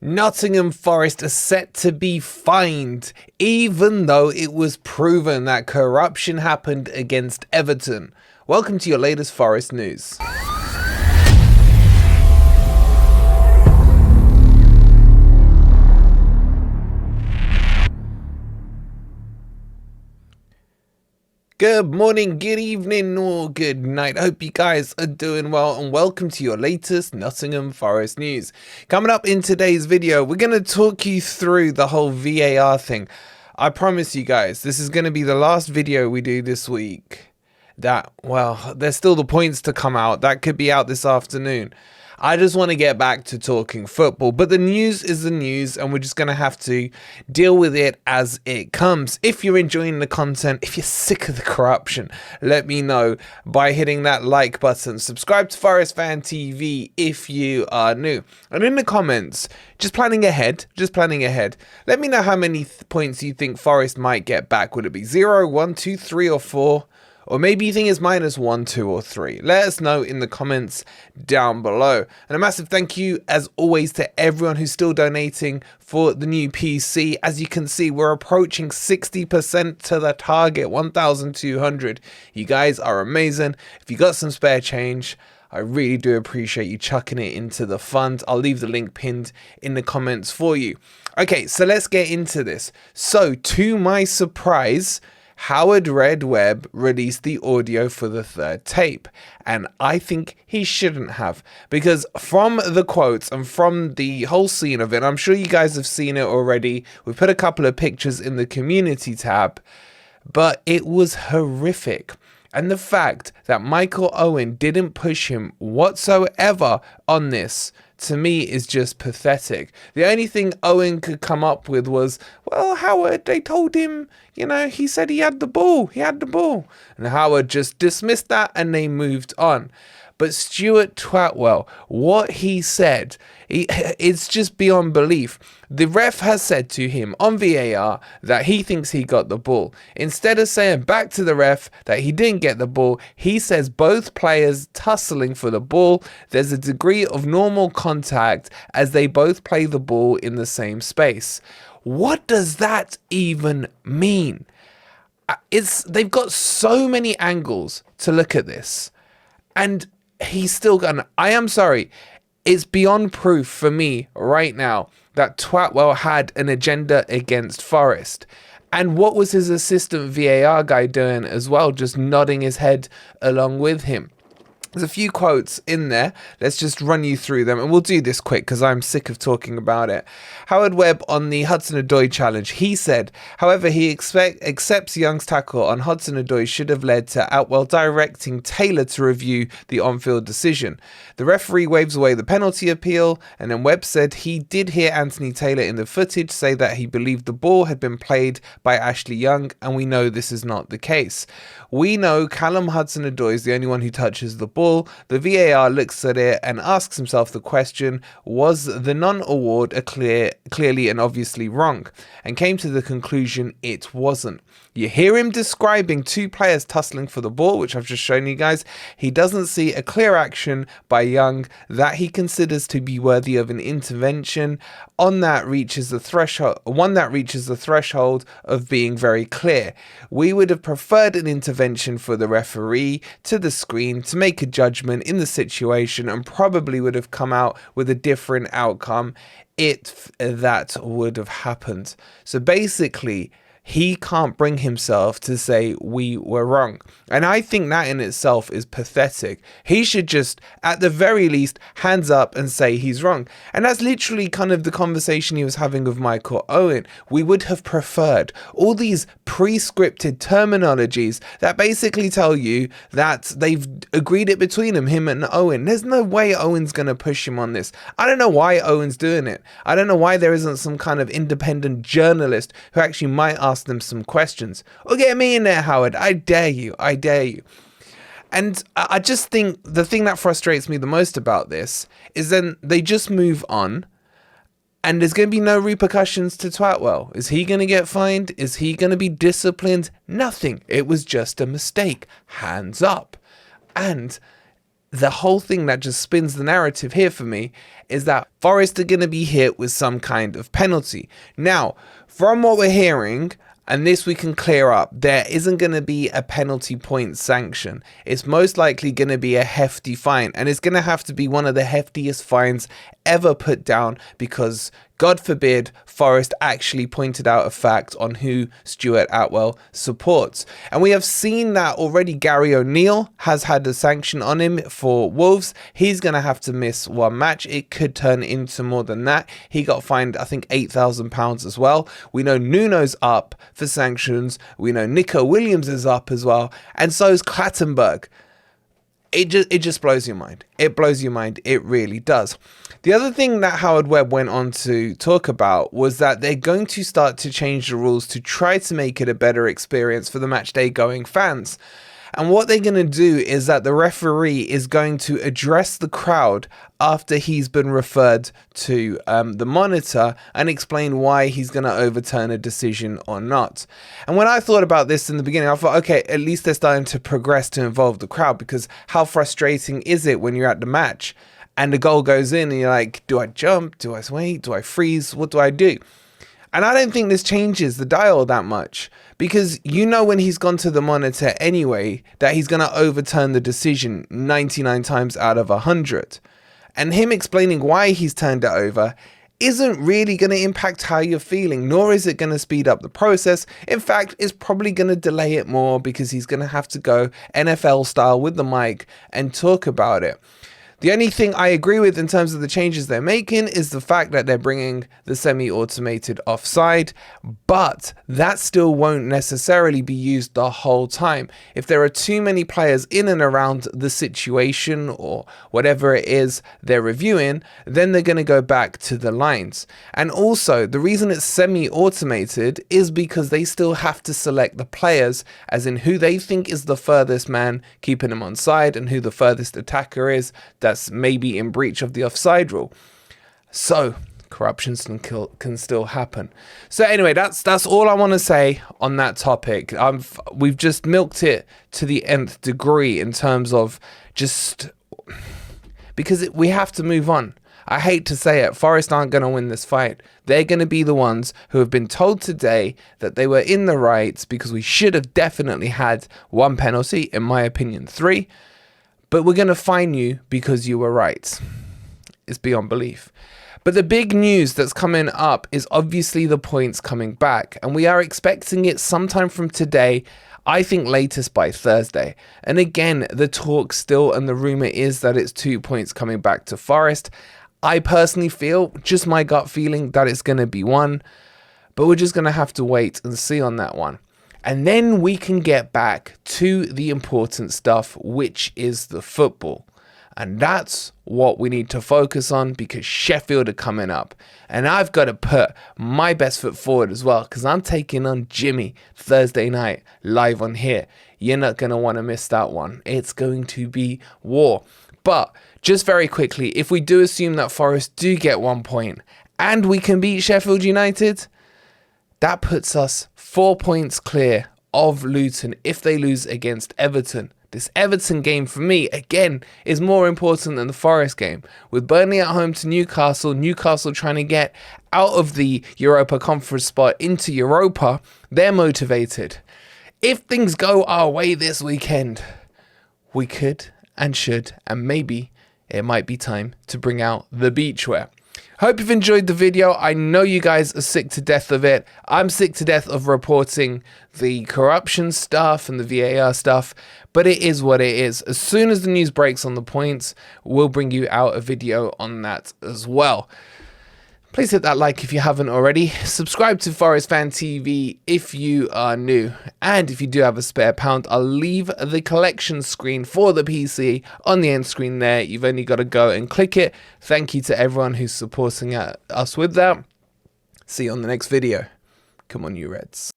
Nottingham Forest are set to be fined, even though it was proven that corruption happened against Everton. Welcome to your latest Forest news. Good morning, good evening, or good night. I hope you guys are doing well, and welcome to your latest Nottingham Forest news. Coming up in today's video, we're going to talk you through the whole VAR thing. I promise you guys, this is going to be the last video we do this week. There's still the points to come out. That could be out this afternoon. I just want to get back to talking football, but the news is the news and we're just going to have to deal with it as it comes. If you're enjoying the content, if you're sick of the corruption, let me know by hitting that like button. Subscribe to Forest Fan TV if you are new. And in the comments, just planning ahead, let me know how many points you think Forest might get back. Would it be 0, 1, 2, 3 or 4? Or maybe you think it's -1, 2 or 3. Let us know in the comments down below. And a massive thank you as always to everyone who's still donating for the new PC. As you can see, we're approaching 60% to the target, 1,200. You guys are amazing. If you got some spare change, I really do appreciate you chucking it into the fund. I'll leave the link pinned in the comments for you. Okay, so let's get into this. So to my surprise, Howard read Webb released the audio for the third tape, and I think he shouldn't have, because from the quotes and from the whole scene of it, I'm sure you guys have seen it already. We put a couple of pictures in the community tab, but it was horrific. And the fact that Michael Owen didn't push him whatsoever on this, to me, is just pathetic. The only thing Owen could come up with was, well, Howard, they told him, he said he had the ball. And Howard just dismissed that and they moved on. But Stuart Twatwell, what he said, it's just beyond belief. The ref has said to him on VAR that he thinks he got the ball. Instead of saying back to the ref that he didn't get the ball, he says both players tussling for the ball. There's a degree of normal contact as they both play the ball in the same space. What does that even mean? They've got so many angles to look at this. And he's still gonna, I am sorry, it's beyond proof for me right now that Twatwell had an agenda against Forest. And what was his assistant VAR guy doing as well, just nodding his head along with him? There's a few quotes in there. Let's just run you through them, and we'll do this quick because I'm sick of talking about it. Howard Webb on the Hudson-Odoi challenge. He said, however, he accepts Young's tackle on Hudson-Odoi should have led to Outwell directing Taylor to review the on-field decision. The referee waves away the penalty appeal, and then Webb said he did hear Anthony Taylor in the footage say that he believed the ball had been played by Ashley Young, and we know this is not the case. We know Callum Hudson-Odoi is the only one who touches the ball. The VAR looks at it and asks himself the question, was the non-award clearly and obviously wrong? And came to the conclusion it wasn't. You hear him describing two players tussling for the ball, which I've just shown you guys. He doesn't see a clear action by Young that he considers to be worthy of an intervention. One that reaches the threshold of being very clear. We would have preferred an intervention for the referee to the screen to make a judgment in the situation, and probably would have come out with a different outcome if that would have happened. So basically, he can't bring himself to say we were wrong. And I think that in itself is pathetic. He should just, at the very least, hands up and say he's wrong. And that's literally kind of the conversation he was having with Michael Owen. We would have preferred all these pre-scripted terminologies that basically tell you that they've agreed it between them, him and Owen. There's no way Owen's going to push him on this. I don't know why Owen's doing it. I don't know why there isn't some kind of independent journalist who actually might ask them some questions. Or get me in there, Howard. I dare you. And I just think the thing that frustrates me the most about this is then they just move on and there's going to be no repercussions to Twatwell. Is he going to get fined? Is he going to be disciplined? Nothing. It was just a mistake. Hands up. And the whole thing that just spins the narrative here for me is that Forest are going to be hit with some kind of penalty. Now, from what we're hearing, and this we can clear up, there isn't going to be a penalty point sanction. It's most likely going to be a hefty fine, and it's going to have to be one of the heftiest fines ever put down, because God forbid Forest actually pointed out a fact on who Stuart Atwell supports. And we have seen that already. Gary O'Neill has had a sanction on him for Wolves. He's going to have to miss one match. It could turn into more than that. He got fined, I think, £8,000 as well. We know Nuno's up for sanctions. We know Nico Williams is up as well. And so is Clattenburg. It just blows your mind. It blows your mind. It really does. The other thing that Howard Webb went on to talk about was that they're going to start to change the rules to try to make it a better experience for the match day going fans. And what they're going to do is that the referee is going to address the crowd after he's been referred to the monitor and explain why he's going to overturn a decision or not. And when I thought about this in the beginning, I thought, okay, at least they're starting to progress to involve the crowd, because how frustrating is it when you're at the match and the goal goes in and you're like, do I jump? Do I wait? Do I freeze? What do I do? And I don't think this changes the dial that much, because you know when he's gone to the monitor anyway that he's going to overturn the decision 99 times out of 100. And him explaining why he's turned it over isn't really going to impact how you're feeling, nor is it going to speed up the process. In fact, it's probably going to delay it more, because he's going to have to go NFL style with the mic and talk about it. The only thing I agree with in terms of the changes they're making is the fact that they're bringing the semi-automated offside, but that still won't necessarily be used the whole time. If there are too many players in and around the situation or whatever it is they're reviewing, then they're going to go back to the lines. And also, the reason it's semi-automated is because they still have to select the players, as in who they think is the furthest man keeping him onside and who the furthest attacker is that's maybe in breach of the offside rule. So corruption can still happen. So anyway, that's all I want to say on that topic. We've just milked it to the nth degree in terms of just because we have to move on. I hate to say it, Forest aren't going to win this fight. They're going to be the ones who have been told today that they were in the right, because we should have definitely had one penalty, in my opinion 3. But we're going to fine you because you were right. It's beyond belief. But the big news that's coming up is obviously the points coming back. And we are expecting it sometime from today, I think latest by Thursday. And again, the talk still and the rumour is that it's 2 points coming back to Forest. I personally feel, just my gut feeling, that it's going to be 1. But we're just going to have to wait and see on that one. And then we can get back to the important stuff, which is the football. And that's what we need to focus on, because Sheffield are coming up. And I've got to put my best foot forward as well, because I'm taking on Jimmy Thursday night live on here. You're not going to want to miss that one. It's going to be war. But just very quickly, if we do assume that Forest do get 1 point and we can beat Sheffield United, that puts us 4 points clear of Luton if they lose against Everton. This Everton game, for me, again, is more important than the Forest game. With Burnley at home to Newcastle, Newcastle trying to get out of the Europa Conference spot into Europa, they're motivated. If things go our way this weekend, we could and should, and maybe it might be time to bring out the beachwear. Hope you've enjoyed the video. I know you guys are sick to death of it. I'm sick to death of reporting the corruption stuff and the VAR stuff, but it is what it is. As soon as the news breaks on the points, we'll bring you out a video on that as well. Please hit that like if you haven't already. Subscribe to Forest Fan TV if you are new. And if you do have a spare £1, I'll leave the collection screen for the PC on the end screen there. You've only got to go and click it. Thank you to everyone who's supporting us with that. See you on the next video. Come on, you Reds.